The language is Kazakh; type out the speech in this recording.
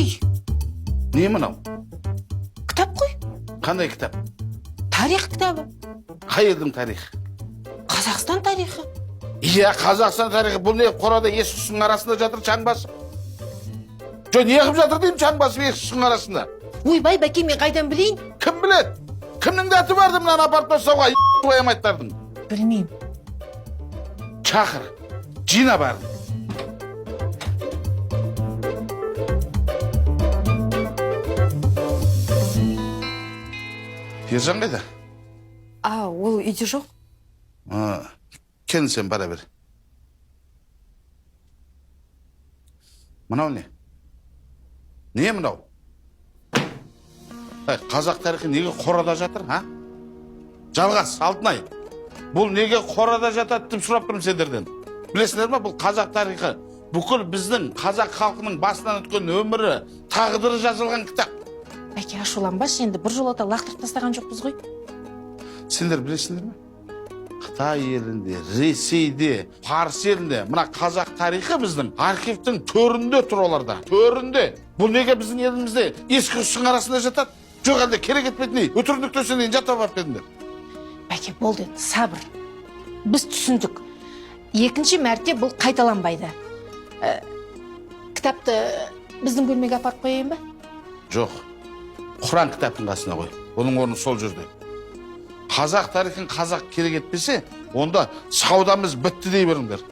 Ой, Не мынау? кітап қой. Қандай кітап? Тарих кітабы. Қай елдің тарихы? Қазақстан тарихы. Иә, Қазақстан тарихы. Бұл не қорада есік үстінің арасында жатыр шаң басып? Жо, не қылып жатыр деймін шаң басып есік үстінің арасында? Ойбай, бәке, мен қайдан білейін? Кім біледі? Кімнің дәті барды мынаны апарып тастауға? Қоямайттардың. Білмеймін. Шақыр, жина бар. Ержан қайда? Ол үйде жоқ. Кел сен бара бер. Мынау не? Не мынау? Қазақ тарихы неге қорада жатыр, а? Жалғас, Алтынай. Бұл неге қорада жатады деп сұрап тұрмын сендерден. Білесіңдер ме, бұл қазақ тарихы бүкіл біздің қазақ халқының басынан өткен өмірі, тағдыры жазылған кітап. Бәке, ашуланбашы, енді бір жолата лақтырып тастаған жоқпыз ғой. Сендер білесіңдер ме? Қытай елінде, Ресейде, Парсы елінде мына қазақ тарихы біздің архивтің төрінде тұр оларда. Төрінде. Бұл неге біздің елімізде ескі үстің арасында жатады? Жоқ әлде керек етпейтін өтірік төсенейін жата барып дедіңдер. Бәке, болды, сабыр. Біз түсіндік. Екінші мәрте бұл қайталанбайды. Кітапты біздің бөлмеге апарып қояйын ба? Жоқ. Құран кітаптың қасына қой. Оның орны сол жерде. Қазақ тарихын қазақ керек етпесе, онда саудамыз бітті дей беріңдер.